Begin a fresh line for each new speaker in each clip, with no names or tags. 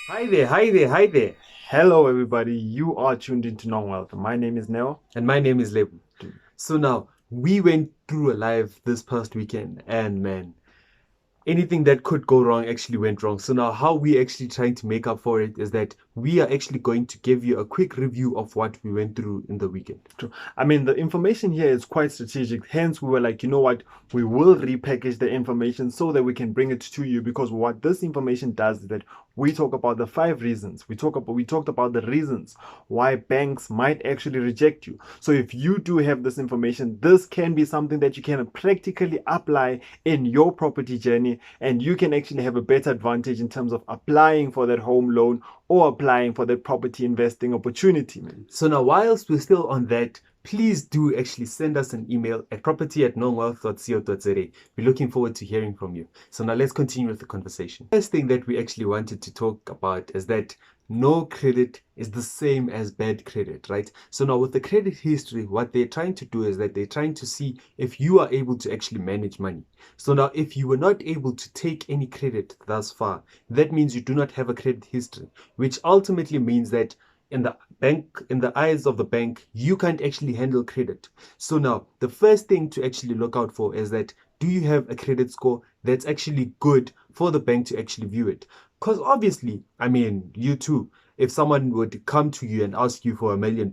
Hi there, hi there, hi there.
Hello, everybody. You are tuned into Non-Wealth. My name is Neo.
And my name is Lebu. So now, we went through a live this past weekend, and man, anything that could go wrong actually went wrong. So now how we actually trying to make up for it is that we are actually going to give you a quick review of what we went through in the weekend.
True. I mean, the information here is quite strategic. Hence, we were like, you know what? We will repackage the information so that we can bring it to you. Because what this information does is that we talk about the 5 reasons. We talked about the reasons why banks might actually reject you. So if you do have this information, this can be something that you can practically apply in your property journey, and you can actually have a better advantage in terms of applying for that home loan or applying for that property investing opportunity, man.
So now, whilst we're still on that, please do actually send us an email at property@nonwealth.co.za. We're looking forward to hearing from you. So now let's continue with the conversation. First thing that we actually wanted to talk about is that no credit is the same as bad credit, right? So now with the credit history, what they're trying to do is that they're trying to see if you are able to actually manage money. So now if you were not able to take any credit thus far, that means you do not have a credit history, which ultimately means that in the eyes of the bank, you can't actually handle credit. So now the first thing to actually look out for is that do you have a credit score that's actually good for the bank to actually view it? Because obviously, I mean, you too, if someone would come to you and ask you for $1 million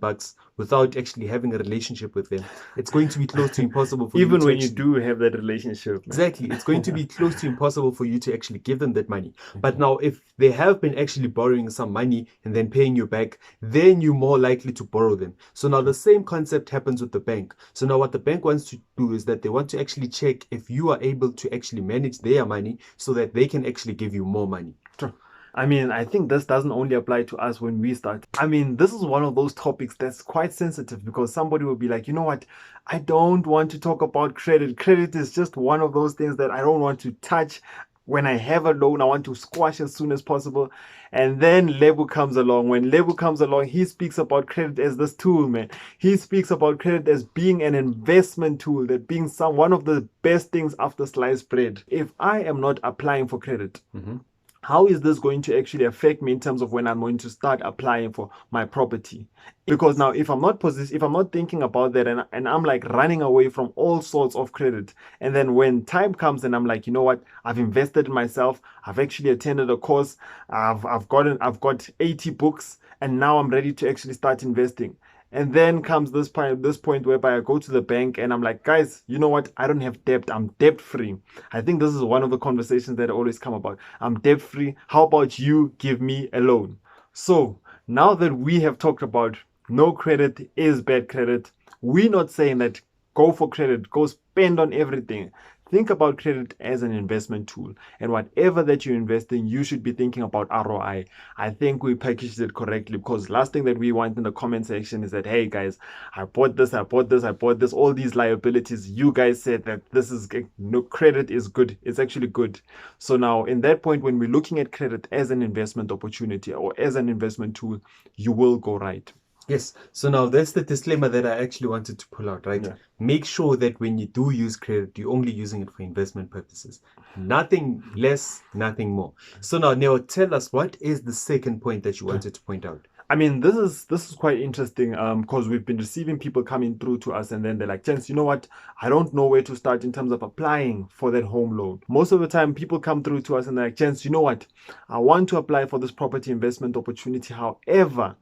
without actually having a relationship with them, it's going to be close to impossible for you
Even
to
when you
actually.
do have that relationship, man.
Exactly. It's going to be close to impossible for you to actually give them that money. But now, if they have been actually borrowing some money and then paying you back, then you're more likely to borrow them. So now the same concept happens with the bank. So now what the bank wants to do is that they want to actually check if you are able to actually manage their money so that they can actually give you more money.
True. I mean, I think this doesn't only apply to us when we start. I mean, this is one of those topics that's quite sensitive because somebody will be like, you know what? I don't want to talk about credit. Credit is just one of those things that I don't want to touch. When I have a loan, I want to squash as soon as possible. And then Lebu comes along. When Lebu comes along, he speaks about credit as this tool, man. He speaks about credit as being an investment tool, that being one of the best things after sliced bread. If I am not applying for credit, how is this going to actually affect me in terms of when I'm going to start applying for my property? Because now if I'm not thinking about that, and I'm like running away from all sorts of credit, and then when time comes and I'm like, you know what, I've invested in myself, I've actually attended a course, I've got 80 books, and now I'm ready to actually start investing. And then comes this point whereby I go to the bank and I'm like, guys, you know what? I don't have debt. I'm debt free. I think this is one of the conversations that always come about. I'm debt free. How about you give me a loan? So now that we have talked about no credit is bad credit, we're not saying that go for credit, go spend on everything. Think about credit as an investment tool. And whatever that you invest in, you should be thinking about ROI. I think we packaged it correctly because last thing that we want in the comment section is that, hey guys, I bought this, I bought this, I bought this, all these liabilities. You guys said that this is no credit is good. It's actually good. So now in that point, when we're looking at credit as an investment opportunity or as an investment tool, you will go right.
Yes. So now that's the disclaimer that I actually wanted to pull out, right?
Yeah.
Make sure that when you do use credit, you're only using it for investment purposes. Nothing less, nothing more. So now, Neo, tell us what is the second point that you wanted to point out?
I mean, this is quite interesting because we've been receiving people coming through to us and then they're like, Chance, you know what? I don't know where to start in terms of applying for that home loan. Most of the time, people come through to us and they're like, Chance, you know what? I want to apply for this property investment opportunity. However,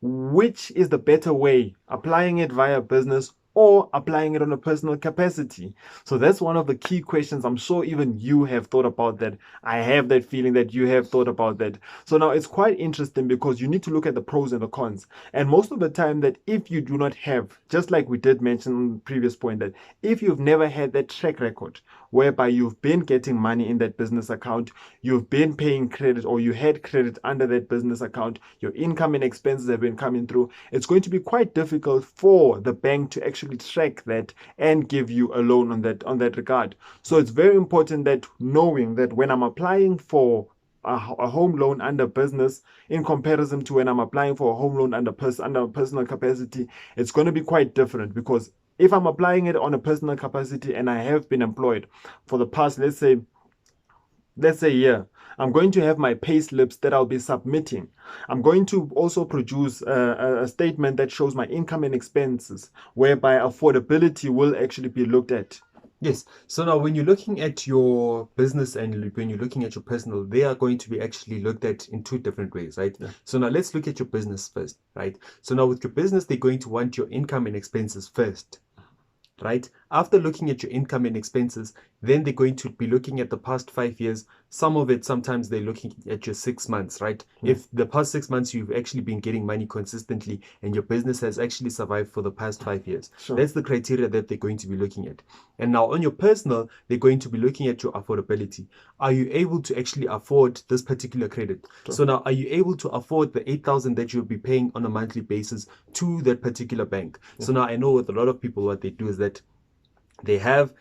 which is the better way? Applying it via business or applying it on a personal capacity? So that's one of the key questions. I'm sure even you have thought about that. I have that feeling that you have thought about that. So now it's quite interesting because you need to look at the pros and the cons. And most of the time that if you do not have, just like we did mention on the previous point, that if you've never had that track record whereby you've been getting money in that business account, you've been paying credit or you had credit under that business account, your income and expenses have been coming through, it's going to be quite difficult for the bank to actually track that and give you a loan on that regard. So it's very important that knowing that when I'm applying for a home loan under business in comparison to when I'm applying for a home loan under personal capacity, it's going to be quite different because if I'm applying it on a personal capacity and I have been employed for the past, let's say, a year, I'm going to have my pay slips that I'll be submitting. I'm going to also produce a statement that shows my income and expenses, whereby affordability will actually be looked at.
Yes. So now when you're looking at your business and when you're looking at your personal, they are going to be actually looked at in two different ways, right?
Yeah.
So now let's look at your business first, right? So now with your business, they're going to want your income and expenses first, right? After looking at your income and expenses, then they're going to be looking at the past 5 years. Some of it, sometimes they're looking at your 6 months, right? If the past 6 months you've actually been getting money consistently and your business has actually survived for the past 5 years,
Sure.
that's the criteria that they're going to be looking at. And now on your personal, they're going to be looking at your affordability. Are you able to actually afford this particular credit?
Sure.
So now, are you able to afford the 8,000 that you'll be paying on a monthly basis to that particular bank? So now I know with a lot of people, what they do is that they have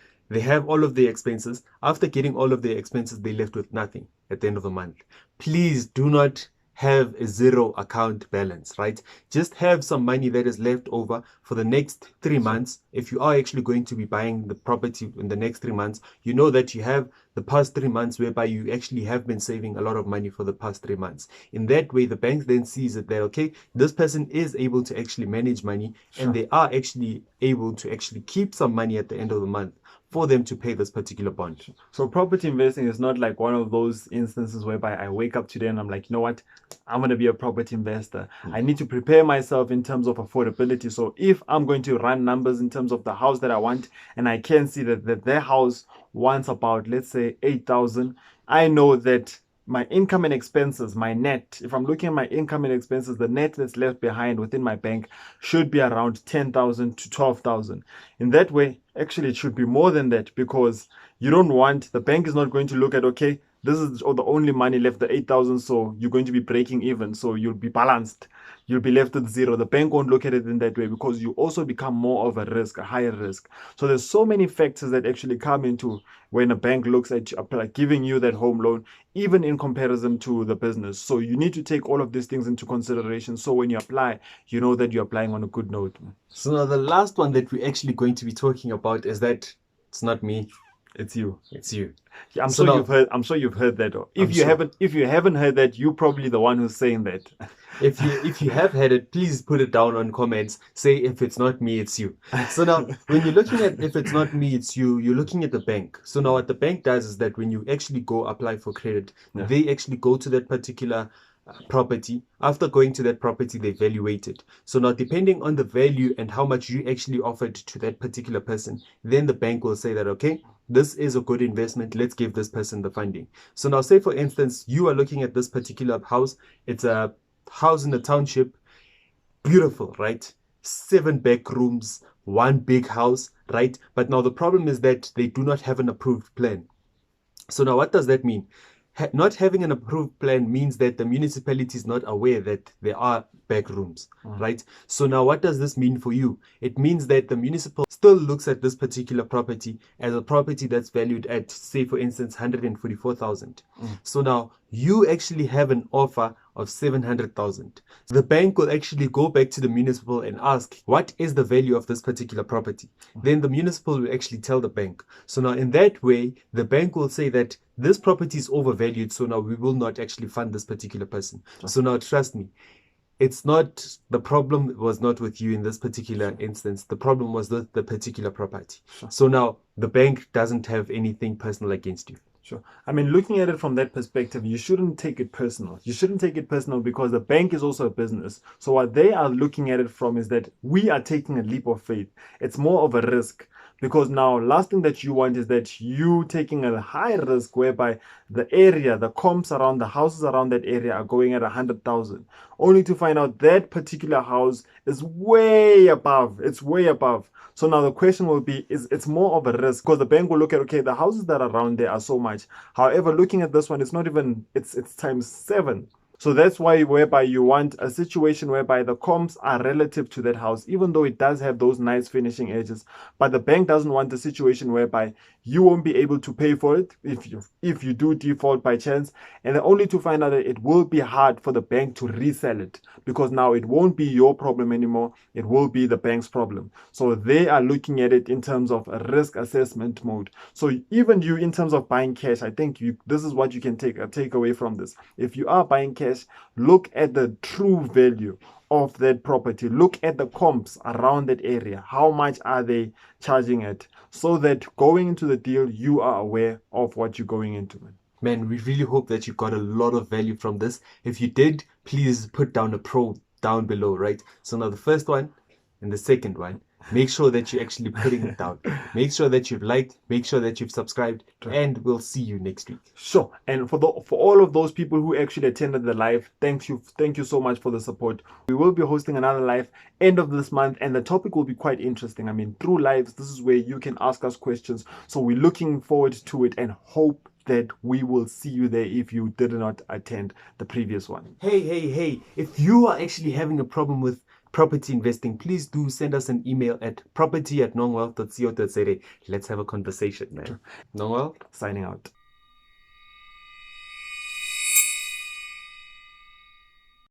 all of their expenses. After getting all of their expenses, they're left with nothing at the end of the month. Please do not have a zero account balance, right? Just have some money that is left over for the next 3 months. If you are actually going to be buying the property in the next 3 months, you know that you have the past 3 months whereby you actually have been saving a lot of money for the past 3 months. In that way, the bank then sees that, okay, this person is able to actually manage money, and they are actually able to actually keep some money at the end of the month for them to pay this particular bond.
So property investing is not like one of those instances whereby I wake up today and I'm like, you know what, I'm going to be a property investor. I need to prepare myself in terms of affordability. So if I'm going to run numbers in terms of the house that I want, and I can see that their house wants about, let's say, 8,000, I know that my income and expenses, my net, if I'm looking at my income and expenses, the net that's left behind within my bank should be around 10,000 to 12,000. In that way, actually, it should be more than that, because you don't want, the bank is not going to look at, okay, this is the only money left, the 8,000, so you're going to be breaking even, so you'll be balanced. You'll be left with zero. The bank won't look at it in that way, because you also become more of a risk, a higher risk. So there's so many factors that actually come into when a bank looks at like giving you that home loan, even in comparison to the business. So you need to take all of these things into consideration. So when you apply, you know that you're applying on a good note.
So now the last one that we're actually going to be talking about is that it's not me,
it's you.
It's you.
Yeah, I'm
So
sure
now-
you've heard. I'm sure you've heard that.
I'm sure.
If you haven't heard that, you're probably the one who's saying that.
If you have had it, please put it down on comments. Say if it's not me, it's you. So now when you're looking at if it's not me, it's you, you're looking at the bank. So now what the bank does is that when you actually go apply for credit, they actually go to that particular property. After going to that property, they evaluate it. So now depending on the value and how much you actually offered to that particular person, then the bank will say that, okay, this is a good investment, let's give this person the funding. So now say for instance, you are looking at this particular house. It's a house in the township, beautiful, right? 7 bedrooms, 1 big house, right? But now the problem is that they do not have an approved plan. So now what does that mean? Not having an approved plan means that the municipality is not aware that there are back rooms, right? So now what does this mean for you? It means that the municipal still looks at this particular property as a property that's valued at, say for instance, 144,000. So now you actually have an offer of 700,000. The bank will actually go back to the municipal and ask, what is the value of this particular property? Then the municipal will actually tell the bank. So now in that way, the bank will say that this property is overvalued, so now we will not actually fund this particular person. So now trust me, it's not, the problem was not with you in this particular instance. The problem was the particular property. So now the bank doesn't have anything personal against you.
Sure. I mean, looking at it from that perspective, you shouldn't take it personal. You shouldn't take it personal, because the bank is also a business. So what they are looking at it from is that we are taking a leap of faith. It's more of a risk, because now last thing that you want is that you taking a high risk whereby the area, the comps around the houses around that area are going at 100,000, only to find out that particular house is way above. It's way above. So now the question will be, it's more of a risk, because the bank will look at, okay, the houses that are around there are so much. However, looking at this one, it's not even, it's times 7. So that's why whereby you want a situation whereby the comps are relative to that house, even though it does have those nice finishing edges. But the bank doesn't want a situation whereby you won't be able to pay for it if you do default by chance, and then only to find out that it will be hard for the bank to resell it, because now it won't be your problem anymore, it will be the bank's problem. So they are looking at it in terms of a risk assessment mode. So even you, in terms of buying cash, I think this is what you can take away from this. If you are buying cash, look at the true value of that property. Look at the comps around that area. How much are they charging it? So that going into the deal, you are aware of what you're going into.
Man, we really hope that you got a lot of value from this. If you did, please put down a pro down below, right? So now the first one and the second one, make sure that you're actually putting it down. Make sure that you've liked, make sure that you've subscribed, and we'll see you next week.
Sure. And for all of those people who actually attended the live, thank you so much for the support. We will be hosting another live end of this month, and the topic will be quite interesting. I mean, through lives, this is where you can ask us questions. So we're looking forward to it and hope that we will see you there if you did not attend the previous one.
Hey, if you are actually having a problem with property investing, please do send us an email at property@nongwealth.co.za. Let's have a conversation, man. Nongwealth
Signing out.